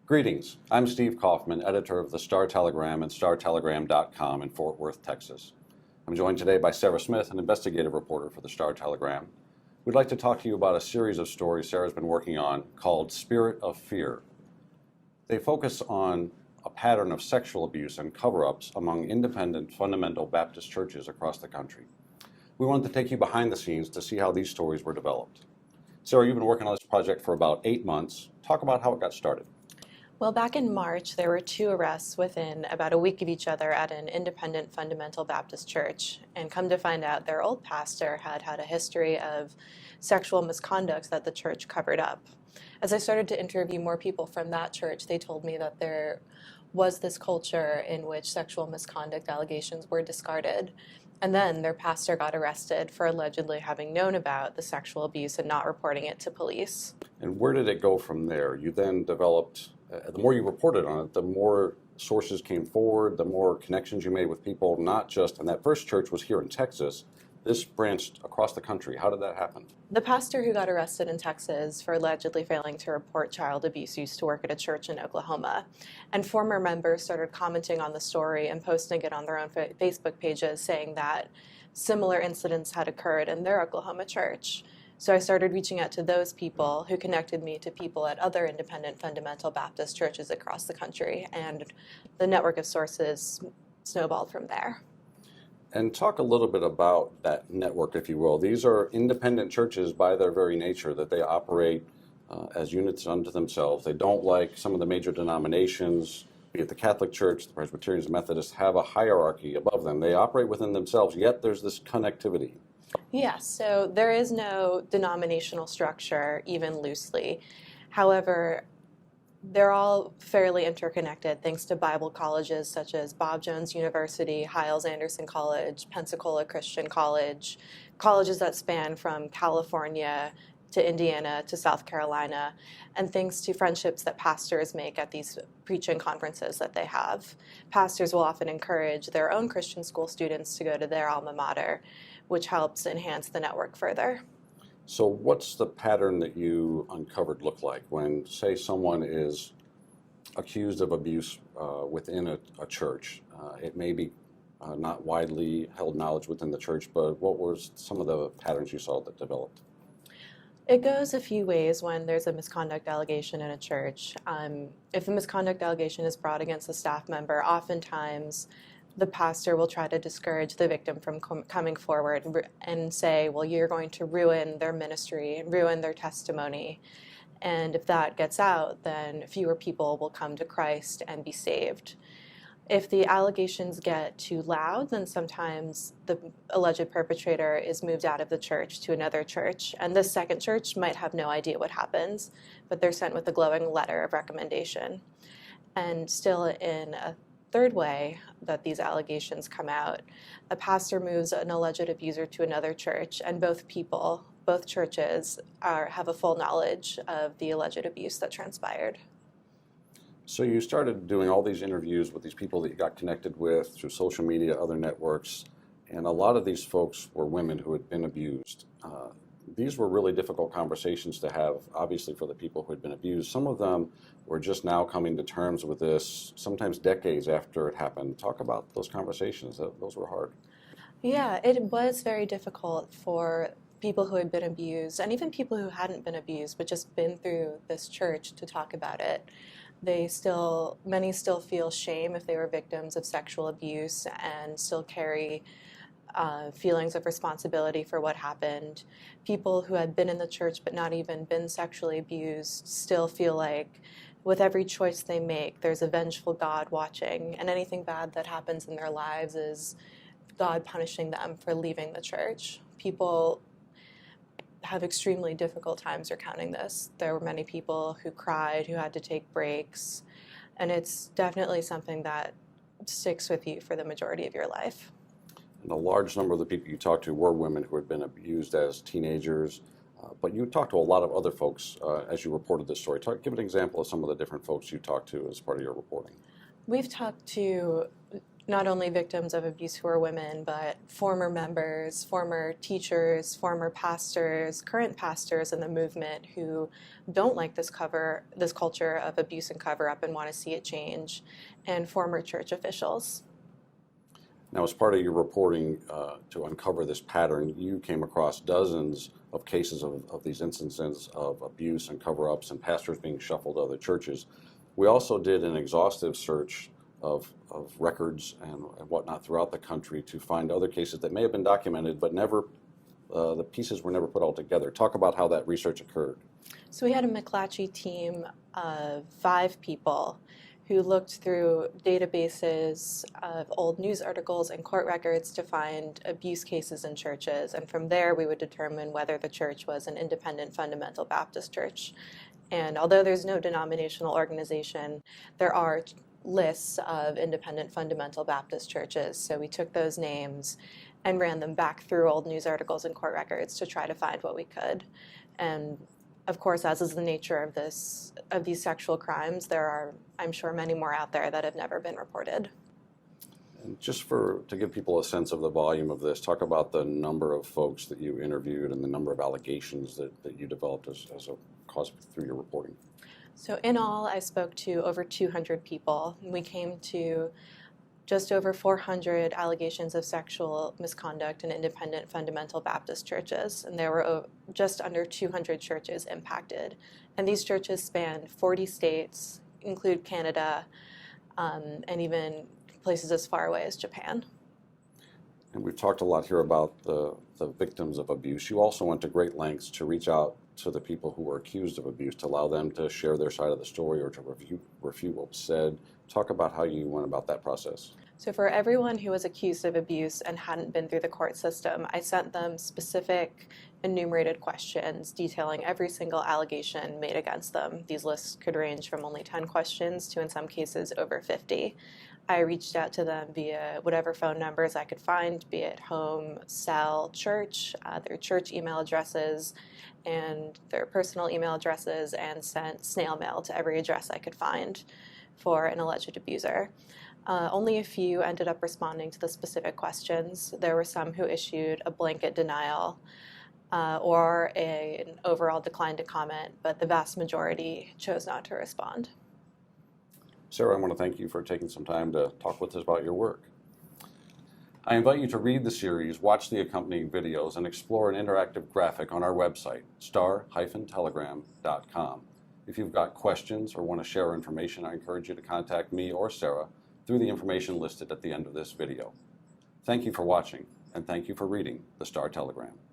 Greetings. I'm Steve Kaufman, editor of the Star Telegram and StarTelegram.com in Fort Worth, Texas. I'm joined today by Sarah Smith, an investigative reporter for the Star Telegram. We'd like to talk to you about a series of stories Sarah's been working on called Spirit of Fear. They focus on a pattern of sexual abuse and cover-ups among independent fundamental Baptist churches across the country. We wanted to take you behind the scenes to see how these stories were developed. Sarah, you've been working on this project for about 8 months. Talk about how it got started. Well, back in March, there were 2 arrests within about a week of each other at an independent fundamental Baptist church. And come to find out, their old pastor had had a history of sexual misconduct that the church covered up. As I started to interview more people from that church, they told me that there was this culture in which sexual misconduct allegations were discarded. And then their pastor got arrested for allegedly having known about the sexual abuse and not reporting it to police. And where did it go from there? You then developed, the more you reported on it, the more sources came forward, the more connections you made with people, not just, and that first church was here in Texas. This branched across the country. How did that happen? The pastor who got arrested in Texas for allegedly failing to report child abuse used to work at a church in Oklahoma. And former members started commenting on the story and posting it on their own Facebook pages, saying that similar incidents had occurred in their Oklahoma church. So I started reaching out to those people, who connected me to people at other independent fundamental Baptist churches across the country, and the network of sources snowballed from there. And talk a little bit about that network, if you will. These are independent churches by their very nature, that they operate as units unto themselves. They don't, like some of the major denominations, be it the Catholic Church, the Presbyterians, the Methodists, have a hierarchy above them. They operate within themselves, yet there's this connectivity. Yes, so there is no denominational structure, even loosely. However, they're all fairly interconnected thanks to Bible colleges such as Bob Jones University, Hyles-Anderson College, Pensacola Christian College, colleges that span from California to Indiana to South Carolina, and thanks to friendships that pastors make at these preaching conferences that they have. Pastors will often encourage their own Christian school students to go to their alma mater, which helps enhance the network further. So what's the pattern that you uncovered look like when, say, someone is accused of abuse within a church? It may be not widely held knowledge within the church, but what were some of the patterns you saw that developed? It goes a few ways when there's a misconduct allegation in a church. If a misconduct allegation is brought against a staff member, oftentimes the pastor will try to discourage the victim from coming forward and say, well, you're going to ruin their ministry, ruin their testimony. And if that gets out, then fewer people will come to Christ and be saved. If the allegations get too loud, then sometimes the alleged perpetrator is moved out of the church to another church. And this second church might have no idea what happens, but they're sent with a glowing letter of recommendation. And still in a third way that these allegations come out, a pastor moves an alleged abuser to another church, and both churches have a full knowledge of the alleged abuse that transpired. So you started doing all these interviews with these people that you got connected with through social media, other networks, and a lot of these folks were women who had been abused. These were really difficult conversations to have, obviously, for the people who had been abused. Some of them were just now coming to terms with this, sometimes decades after it happened. Talk about those conversations. Those were hard. Yeah, it was very difficult for people who had been abused, and even people who hadn't been abused, but just been through this church, to talk about it. Many still feel shame if they were victims of sexual abuse and still carry feelings of responsibility for what happened. People who had been in the church but not even been sexually abused still feel like with every choice they make, there's a vengeful God watching, and anything bad that happens in their lives is God punishing them for leaving the church. People have extremely difficult times recounting this. There were many people who cried, who had to take breaks, and it's definitely something that sticks with you for the majority of your life. And a large number of the people you talked to were women who had been abused as teenagers, but you talked to a lot of other folks as you reported this story. Give an example of some of the different folks you talked to as part of your reporting. We've talked to not only victims of abuse who are women, but former members, former teachers, former pastors, current pastors in the movement who don't like this culture of abuse and cover-up and want to see it change, and former church officials. Now, as part of your reporting to uncover this pattern, you came across dozens of cases of these instances of abuse and cover-ups and pastors being shuffled to other churches. We also did an exhaustive search of records and whatnot throughout the country to find other cases that may have been documented, but never, the pieces were never put all together. Talk about how that research occurred. So we had a McClatchy team of 5 people who looked through databases of old news articles and court records to find abuse cases in churches. And from there, we would determine whether the church was an independent fundamental Baptist church. And although there's no denominational organization, there are lists of independent fundamental Baptist churches. So we took those names and ran them back through old news articles and court records to try to find what we could. And of course, as is the nature of these sexual crimes, there are, I'm sure, many more out there that have never been reported. And just to give people a sense of the volume of this, talk about the number of folks that you interviewed and the number of allegations that you developed as a cause through your reporting. So in all, I spoke to over 200 people. We came to just over 400 allegations of sexual misconduct in independent fundamental Baptist churches, and there were just under 200 churches impacted. And these churches span 40 states, include Canada, and even places as far away as Japan. And we've talked a lot here about the victims of abuse. You also went to great lengths to reach out to the people who were accused of abuse, to allow them to share their side of the story or to refute what was said. Talk about how you went about that process. So for everyone who was accused of abuse and hadn't been through the court system, I sent them specific enumerated questions detailing every single allegation made against them. These lists could range from only 10 questions to, in some cases, over 50. I reached out to them via whatever phone numbers I could find, be it home, cell, church, their church email addresses, and their personal email addresses, and sent snail mail to every address I could find for an alleged abuser. Only a few ended up responding to the specific questions. There were some who issued a blanket denial or an overall decline to comment, but the vast majority chose not to respond. Sarah, I want to thank you for taking some time to talk with us about your work. I invite you to read the series, watch the accompanying videos, and explore an interactive graphic on our website, star-telegram.com. If you've got questions or want to share information, I encourage you to contact me or Sarah through the information listed at the end of this video. Thank you for watching, and thank you for reading the Star Telegram.